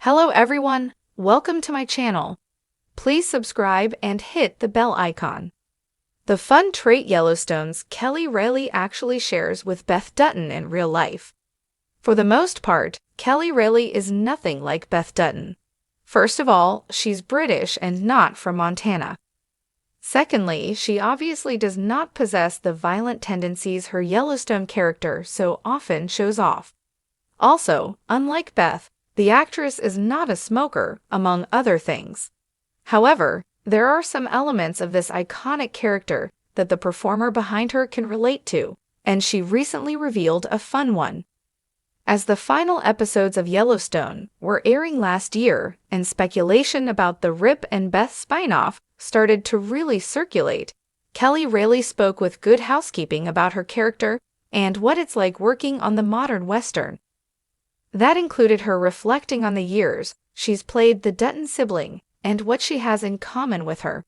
Hello everyone, welcome to my channel. Please subscribe and hit the bell icon. The fun trait Yellowstone's Reilly actually shares with Beth Dutton in real life. For the most part, Reilly is nothing like Beth Dutton. First of all, she's British and not from Montana. Secondly, she obviously does not possess the violent tendencies her Yellowstone character so often shows off. Also, unlike Beth, the actress is not a smoker, among other things. However, there are some elements of this iconic character that the performer behind her can relate to, and she recently revealed a fun one. As the final episodes of Yellowstone were airing last year and speculation about the Rip and Beth spin-off started to really circulate, Reilly spoke with good housekeeping about her character and what it's like working on the modern Western. That included her reflecting on the years she's played the Dutton sibling and what she has in common with her.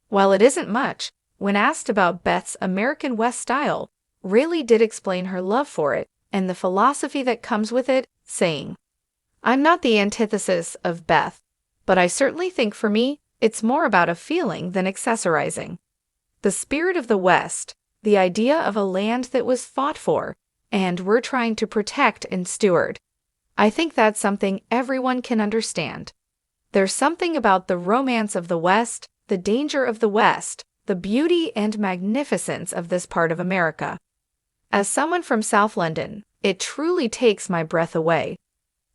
While it isn't much, when asked about Beth's American West style, Reilly did explain her love for it and the philosophy that comes with it, saying, "I'm not the antithesis of Beth, but I certainly think for me, it's more about a feeling than accessorizing. The spirit of the West, the idea of a land that was fought for, and we're trying to protect and steward. I think that's something everyone can understand. There's something about the romance of the West, the danger of the West, the beauty and magnificence of this part of America. As someone from South London, it truly takes my breath away."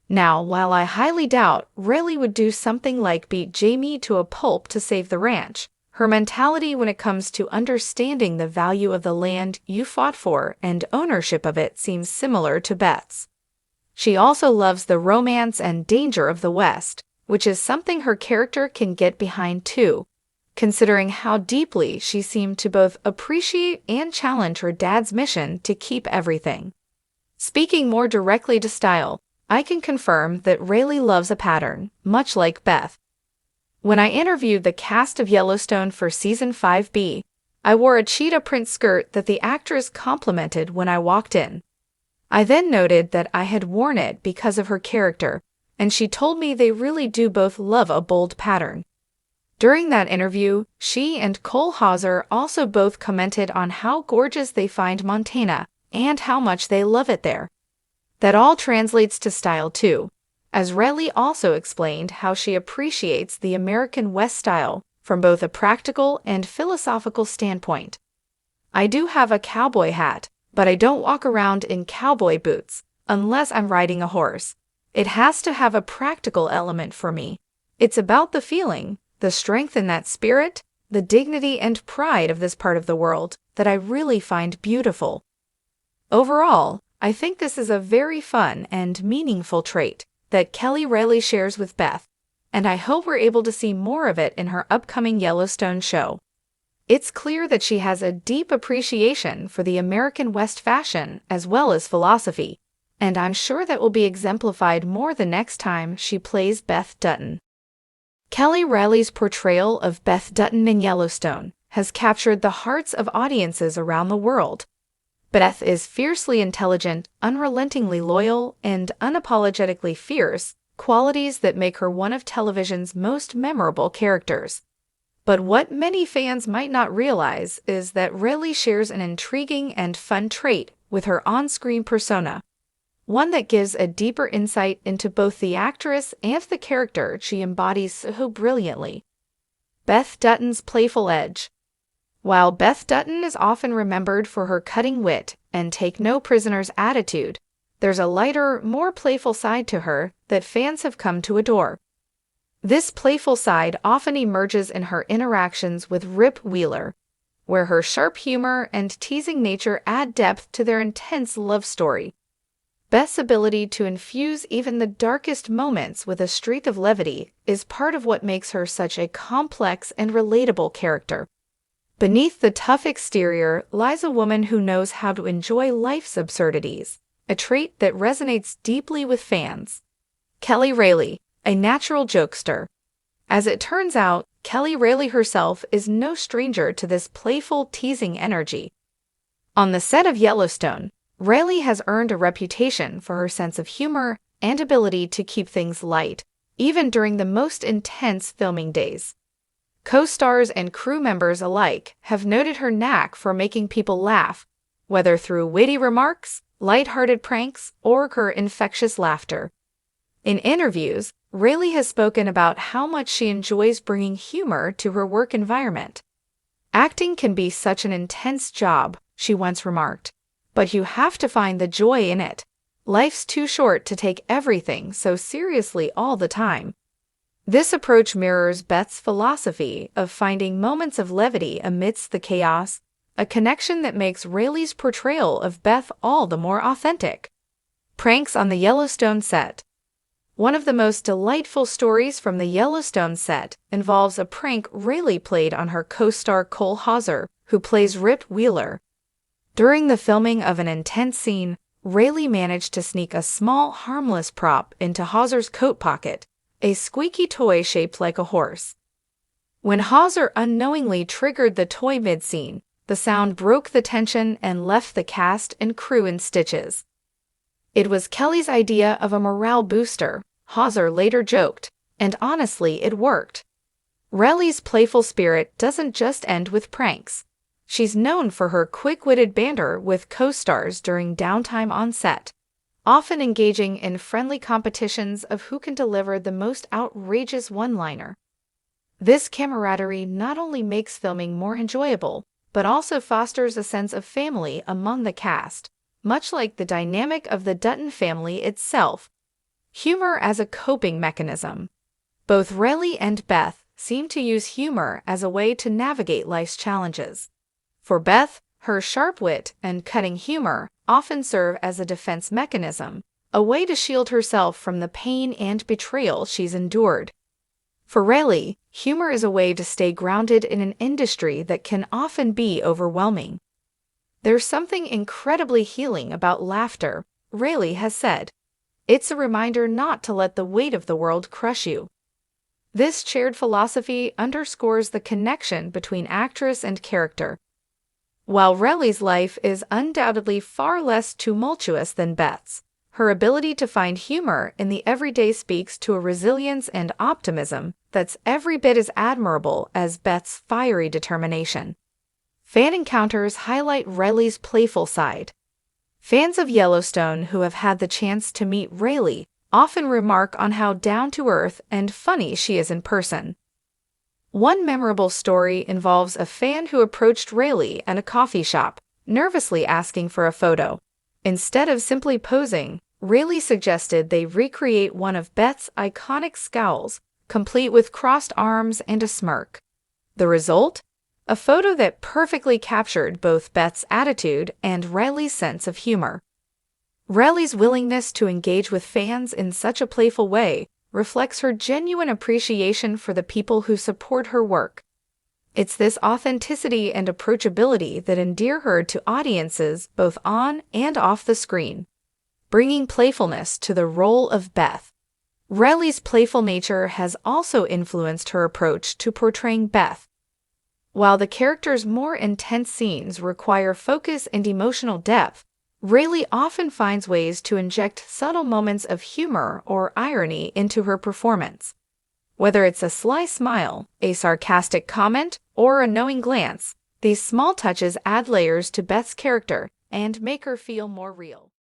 Now, while I highly doubt Reilly would do something like beat Jamie to a pulp to save the ranch, her mentality when it comes to understanding the value of the land you fought for and ownership of it seems similar to Beth's. She also loves the romance and danger of the West, which is something her character can get behind too, considering how deeply she seemed to both appreciate and challenge her dad's mission to keep everything. Speaking more directly to style, I can confirm that Reilly loves a pattern, much like Beth. When I interviewed the cast of Yellowstone for Season 5B, I wore a cheetah print skirt that the actress complimented when I walked in. I then noted that I had worn it because of her character, and she told me they really do both love a bold pattern. During that interview, she and Cole Hauser also both commented on how gorgeous they find Montana and how much they love it there. That all translates to style too, as Reilly also explained how she appreciates the American West style from both a practical and philosophical standpoint. "I do have a cowboy hat, but I don't walk around in cowboy boots unless I'm riding a horse. It has to have a practical element for me. It's about the feeling, the strength in that spirit, the dignity and pride of this part of the world that I really find beautiful." Overall, I think this is a very fun and meaningful trait that Reilly shares with Beth, and I hope we're able to see more of it in her upcoming Yellowstone show. It's clear that she has a deep appreciation for the American West fashion as well as philosophy, and I'm sure that will be exemplified more the next time she plays Beth Dutton. Reilly's portrayal of Beth Dutton in Yellowstone has captured the hearts of audiences around the world. Beth is fiercely intelligent, unrelentingly loyal, and unapologetically fierce, qualities that make her one of television's most memorable characters. But what many fans might not realize is that Reilly shares an intriguing and fun trait with her on-screen persona, one that gives a deeper insight into both the actress and the character she embodies so brilliantly. Beth Dutton's playful edge. While Beth Dutton is often remembered for her cutting wit and take-no-prisoners attitude, there's a lighter, more playful side to her that fans have come to adore. This playful side often emerges in her interactions with Rip Wheeler, where her sharp humor and teasing nature add depth to their intense love story. Beth's ability to infuse even the darkest moments with a streak of levity is part of what makes her such a complex and relatable character. Beneath the tough exterior lies a woman who knows how to enjoy life's absurdities, a trait that resonates deeply with fans. Reilly, a natural jokester. As it turns out, Reilly herself is no stranger to this playful, teasing energy. On the set of Yellowstone, Reilly has earned a reputation for her sense of humor and ability to keep things light, even during the most intense filming days. Co-stars and crew members alike have noted her knack for making people laugh, whether through witty remarks, light-hearted pranks, or her infectious laughter. In interviews, Reilly has spoken about how much she enjoys bringing humor to her work environment. "Acting can be such an intense job," she once remarked, "but you have to find the joy in it. Life's too short to take everything so seriously all the time." This approach mirrors Beth's philosophy of finding moments of levity amidst the chaos, a connection that makes Reilly's portrayal of Beth all the more authentic. Pranks on the Yellowstone set. One of the most delightful stories from the Yellowstone set involves a prank Reilly played on her co-star Cole Hauser, who plays Rip Wheeler. During the filming of an intense scene, Reilly managed to sneak a small, harmless prop into Hauser's coat pocket, a squeaky toy shaped like a horse. When Hauser unknowingly triggered the toy mid-scene, the sound broke the tension and left the cast and crew in stitches. "It was Kelly's idea of a morale booster," Hauser later joked, "and honestly, it worked." Reilly's playful spirit doesn't just end with pranks. She's known for her quick-witted banter with co-stars during downtime on set, often engaging in friendly competitions of who can deliver the most outrageous one-liner. This camaraderie not only makes filming more enjoyable, but also fosters a sense of family among the cast, much like the dynamic of the Dutton family itself. Humor as a coping mechanism. Both Reilly and Beth seem to use humor as a way to navigate life's challenges. For Beth, her sharp wit and cutting humor often serve as a defense mechanism, a way to shield herself from the pain and betrayal she's endured. For Reilly, humor is a way to stay grounded in an industry that can often be overwhelming. "There's something incredibly healing about laughter," Reilly has said. "It's a reminder not to let the weight of the world crush you." This shared philosophy underscores the connection between actress and character. While Reilly's life is undoubtedly far less tumultuous than Beth's, her ability to find humor in the everyday speaks to a resilience and optimism that's every bit as admirable as Beth's fiery determination. Fan encounters highlight Reilly's playful side. Fans of Yellowstone who have had the chance to meet Reilly often remark on how down-to-earth and funny she is in person. One memorable story involves a fan who approached Reilly at a coffee shop, nervously asking for a photo. Instead of simply posing, Reilly suggested they recreate one of Beth's iconic scowls, complete with crossed arms and a smirk. The result? A photo that perfectly captured both Beth's attitude and Reilly's sense of humor. Reilly's willingness to engage with fans in such a playful way reflects her genuine appreciation for the people who support her work. It's this authenticity and approachability that endear her to audiences both on and off the screen, bringing playfulness to the role of Beth. Reilly's playful nature has also influenced her approach to portraying Beth. While the character's more intense scenes require focus and emotional depth, Reilly often finds ways to inject subtle moments of humor or irony into her performance. Whether it's a sly smile, a sarcastic comment, or a knowing glance, these small touches add layers to Beth's character and make her feel more real.